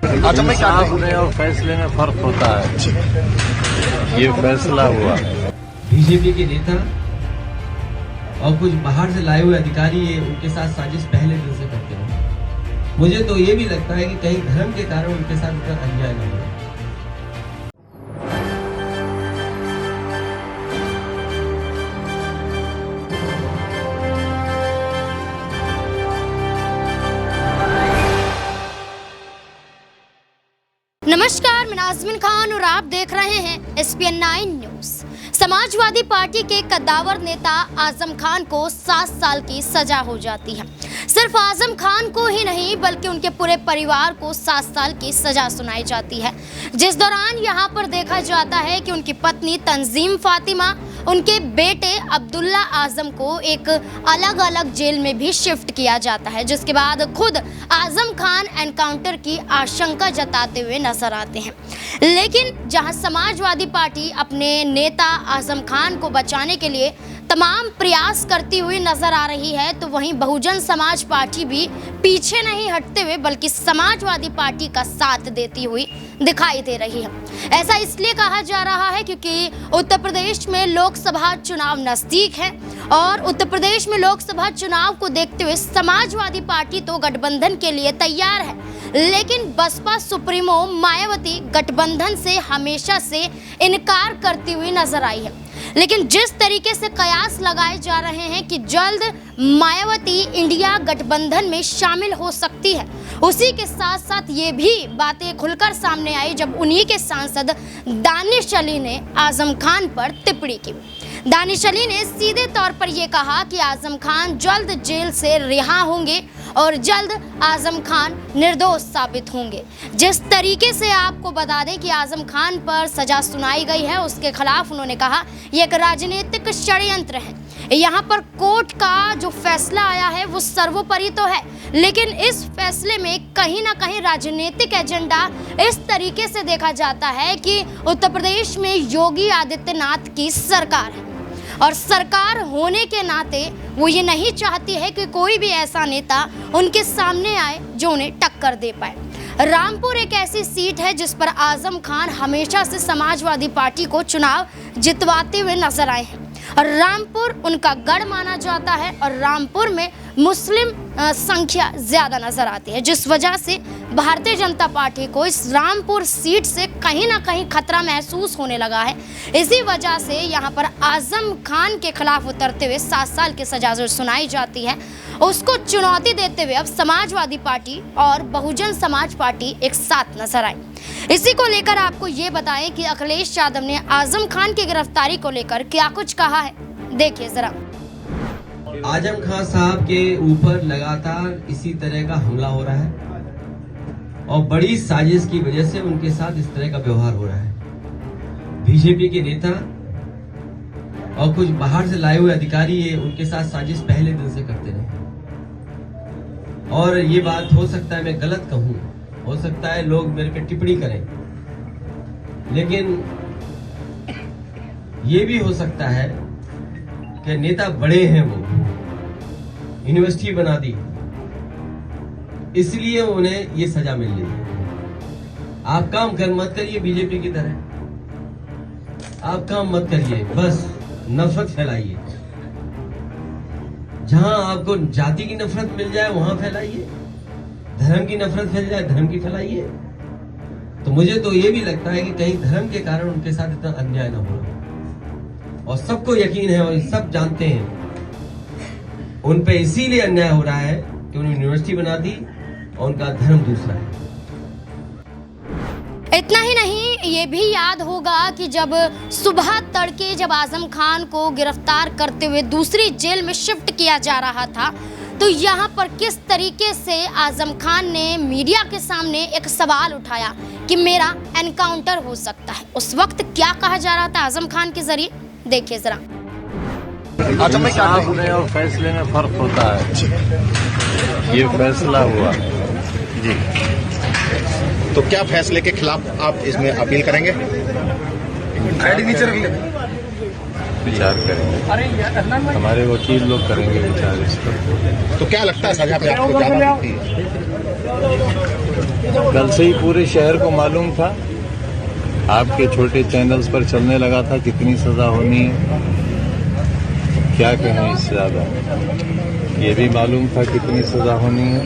अपने और फैसले में फर्क होता है। ये फैसला हुआ बीजेपी के नेता और कुछ बाहर से लाए हुए अधिकारी उनके साथ साजिश पहले दिन से करते हैं। मुझे तो ये भी लगता है कि कहीं धर्म के कारण उनके साथ इतना अन्याय न हो। नमस्कार, मैं नाज़मीन खान और आप देख रहे हैं SPN9 न्यूज। समाजवादी पार्टी के कद्दावर नेता आजम खान को 7 साल की सजा हो जाती है। सिर्फ आजम खान को ही नहीं बल्कि उनके पूरे परिवार को 7 साल की सजा सुनाई जाती है, जिस दौरान यहाँ पर देखा जाता है कि उनकी पत्नी तंजीम फातिमा, उनके बेटे अब्दुल्ला आजम को एक अलग अलग जेल में भी शिफ्ट किया जाता है, जिसके बाद खुद आजम खान एनकाउंटर की आशंका जताते हुए नजर आते हैं। लेकिन जहां समाजवादी पार्टी अपने नेता आजम खान को बचाने के लिए तमाम प्रयास करती हुई नजर आ रही है, तो वहीं बहुजन समाज पार्टी भी पीछे नहीं हटते हुए बल्कि समाजवादी पार्टी का साथ देती हुई दिखाई दे रही है। ऐसा इसलिए कहा जा रहा है क्योंकि उत्तर प्रदेश में लोकसभा चुनाव नजदीक है और उत्तर प्रदेश में लोकसभा चुनाव को देखते हुए समाजवादी पार्टी तो गठबंधन के लिए तैयार है, लेकिन बसपा सुप्रीमो मायावती गठबंधन से हमेशा से इनकार करती हुई नजर आई है। लेकिन जिस तरीके से कयास लगाए जा रहे हैं कि जल्द मायावती इंडिया गठबंधन में शामिल हो सकती है, उसी के साथ साथ ये भी बातें खुलकर सामने आई जब उन्हीं के सांसद दानिश अली ने आजम खान पर टिप्पणी की। दानिश अली ने सीधे तौर पर यह कहा कि आजम खान जल्द जेल से रिहा होंगे और जल्द आजम खान निर्दोष साबित होंगे। जिस तरीके से आपको बता दें कि आजम खान पर सजा सुनाई गई है, उसके खिलाफ उन्होंने कहा यह एक राजनीतिक षड्यंत्र है। यहाँ पर कोर्ट का जो फैसला आया है वो सर्वोपरि तो है, लेकिन इस फैसले में कहीं ना कहीं राजनीतिक एजेंडा इस तरीके से देखा जाता है कि उत्तर प्रदेश में योगी आदित्यनाथ की सरकार है और सरकार होने के नाते वो ये नहीं चाहती है कि कोई भी ऐसा नेता उनके सामने आए जो उन्हें टक्कर दे पाए। रामपुर एक ऐसी सीट है जिस पर आजम खान हमेशा से समाजवादी पार्टी को चुनाव जितवाते हुए नजर आए हैं और रामपुर उनका गढ़ माना जाता है और रामपुर में मुस्लिम संख्या ज्यादा नजर आती है, जिस वजह से भारतीय जनता पार्टी को इस रामपुर सीट से कहीं ना कहीं खतरा महसूस होने लगा है। इसी वजह से यहाँ पर आजम खान के खिलाफ उतरते हुए 7 साल की सजा जो सुनाई जाती है, उसको चुनौती देते हुए अब समाजवादी पार्टी और बहुजन समाज पार्टी एक साथ नजर आई। इसी को लेकर आपको ये बताएं कि अखिलेश यादव ने आजम खान की गिरफ्तारी को लेकर क्या कुछ कहा है, देखिए जरा। आजम खान साहब के ऊपर लगातार इसी तरह का हमला हो रहा है और बड़ी साजिश की वजह से उनके साथ इस तरह का व्यवहार हो रहा है। बीजेपी के नेता और कुछ बाहर से लाए हुए अधिकारी उनके साथ साजिश पहले दिन से करते रहे और ये बात हो सकता है मैं गलत कहूं, हो सकता है लोग मेरे पे टिप्पणी करें, लेकिन ये भी हो सकता है कि नेता बड़े हैं, वो यूनिवर्सिटी बना दी इसलिए उन्हें ये सजा मिल रही है। आप काम कर मत करिए बीजेपी की तरह, आप काम मत करिए, बस नफरत फैलाइए। जहां आपको जाति की नफरत मिल जाए वहां फैलाइए, धर्म की नफरत फैल जाए धर्म की फैलाइए। तो मुझे तो ये भी लगता है कि कहीं धर्म के कारण उनके साथ इतना अन्याय न हो, और सबको यकीन है और सब जानते हैं उन पे इसीलिए अन्याय हो रहा है कि उन्होंने यूनिवर्सिटी बना दी और उनका धर्म दूसरा है। इतना ही नहीं, ये भी याद होगा कि जब सुबह तड़के जब आजम खान को गिरफ्तार करते हुए दूसरी जेल में शिफ्ट किया जा रहा था, तो यहाँ पर किस तरीके से आजम खान ने मीडिया के सामने एक सवाल उठाया कि मेरा एनकाउंटर हो सकता है। उस वक्त क्या कहा जा रहा था आजम खान के जरिए, देखिए जरा। अपने और फैसले में फर्क होता है। ये फैसला हुआ जी। तो क्या फैसले के खिलाफ आप इसमें अपील करेंगे? विचार करेंगे, हमारे वकील लोग करेंगे विचार इस पर। तो क्या लगता है सजा पे आपको ज्यादा मिलती है? कल से ही पूरे शहर को मालूम था, आपके छोटे चैनल्स पर चलने लगा था कितनी सजा होनी है। क्या कहें इससे ज्यादा, ये भी मालूम था कितनी सजा होनी है,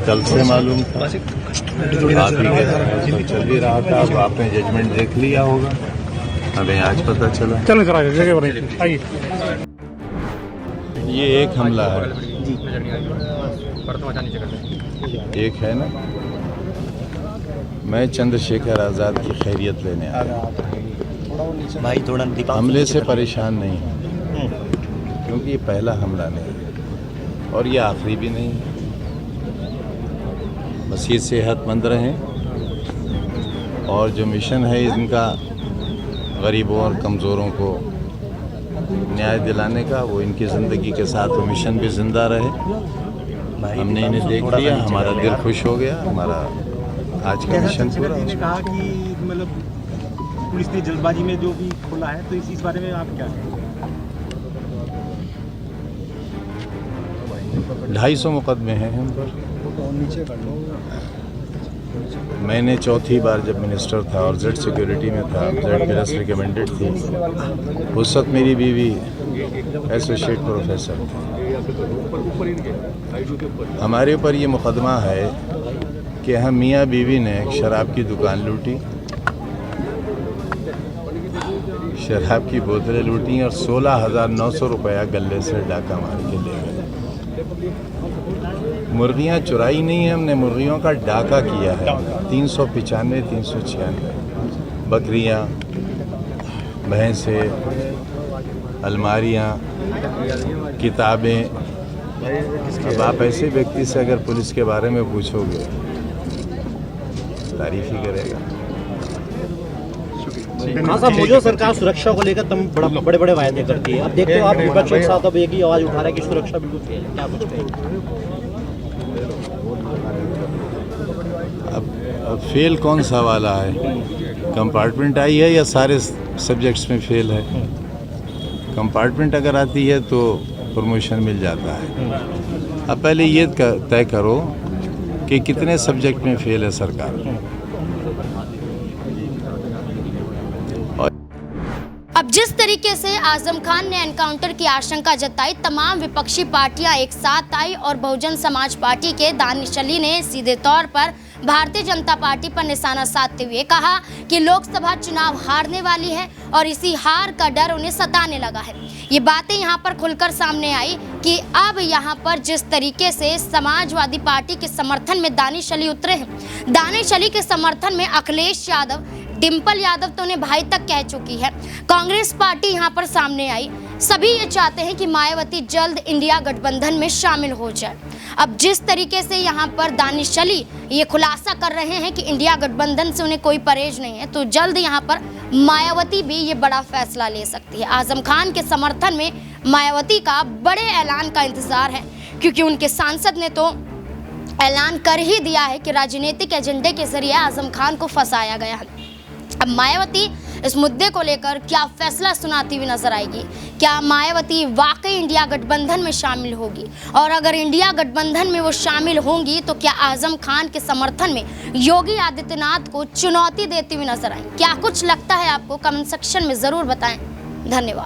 कल से मालूम था। आप ही के तो चल भी रहा था, अब आपने जजमेंट देख लिया होगा, हमें आज पता चला। चलो करा जगह आइए। ये एक हमला है, एक है ना, मैं चंद्रशेखर आज़ाद की खैरियत लेने आया। भाई थोड़ा हमले से परेशान नहीं हूं, क्योंकि ये पहला हमला नहीं है और ये आखिरी भी नहीं है। बस ये सेहतमंद रहें और जो मिशन है इनका गरीबों और कमज़ोरों को न्याय दिलाने का, वो इनकी ज़िंदगी के साथ वो मिशन भी ज़िंदा रहे। हमने इन्हें देख लिया, हमारा दिल खुश हो गया, हमारा आज का मिशन पूरा। ने कहा कि मतलब पुलिस ने जल्दबाजी में जो भी खोला है, तो इस बारे में आप क्या कहेंगे? 250 मुकदमे हैं हम पर। मैंने चौथी बार जब मिनिस्टर था और जेड सिक्योरिटी में था, जेड क्लास रिकमेंडेड थी, उस वक्त मेरी बीवी एसोसिएट प्रोफेसर थी। हमारे ऊपर ये मुकदमा है कि हम मियाँ बीवी ने एक शराब की दुकान लूटी, शराब की बोतलें लूटी और 16,900 रुपया गले से डाका मार के ले गए। मुर्गियाँ चुराई नहीं है हमने, मुर्गियों का डाका किया है। 395, 396 बकरियाँ, भैंसें, अलमारियाँ, किताबें। अब आप ऐसे व्यक्ति से अगर पुलिस के बारे में पूछोगे, तारीफ ही करेगा। हाँ साहब, मौजूदा सरकार सुरक्षा को लेकर बड़े बड़े वायदे करती है। अब देखते हो आप विपक्ष के साथ अब एक ही आवाज उठा रहा है कि सुरक्षा बिल्कुल फेल है, क्या कुछ कहेंगे? अब फेल कौन सा वाला है, कंपार्टमेंट आई है या सारे सब्जेक्ट्स में फेल है? कंपार्टमेंट अगर आती है तो प्रमोशन मिल जाता है। अब पहले ये तय करो कि कितने सब्जेक्ट में फेल है सरकार। अब जिस तरीके से आजम खान ने एनकाउंटर की आशंका जताई, तमाम विपक्षी पार्टियां एक साथ आई और बहुजन समाज पार्टी के दानिश अली ने सीधे तौर पर भारतीय जनता पार्टी पर निशाना साधते हुए कहा कि लोकसभा चुनाव हारने वाली है और इसी हार का डर उन्हें सताने लगा है। ये बातें यहाँ पर खुलकर सामने आई कि अब यहाँ पर जिस तरीके से समाजवादी पार्टी के समर्थन में दानिश अली उतरे हैं, दानिश अली के समर्थन में अखिलेश यादव, डिंपल यादव तो उन्हें भाई तक कह चुकी है। कांग्रेस पार्टी यहाँ पर सामने आई। सभी ये चाहते हैं कि मायावती जल्द इंडिया गठबंधन में शामिल हो जाए। अब जिस तरीके से यहाँ पर दानिश अली ये खुलासा कर रहे हैं कि इंडिया गठबंधन से उन्हें कोई परहेज नहीं है, तो जल्द यहाँ पर मायावती भी ये बड़ा फैसला ले सकती है। आजम खान के समर्थन में मायावती का बड़े ऐलान का इंतजार है, क्योंकि उनके सांसद ने तो ऐलान कर ही दिया है कि राजनीतिक एजेंडे के जरिए आजम खान को फंसाया गया है। अब मायावती इस मुद्दे को लेकर क्या फैसला सुनाती हुई नजर आएगी? क्या मायावती वाकई इंडिया गठबंधन में शामिल होगी? और अगर इंडिया गठबंधन में वो शामिल होंगी तो क्या आजम खान के समर्थन में योगी आदित्यनाथ को चुनौती देती हुई नजर आएंगी? क्या कुछ लगता है आपको? कमेंट सेक्शन में जरूर बताएं। धन्यवाद।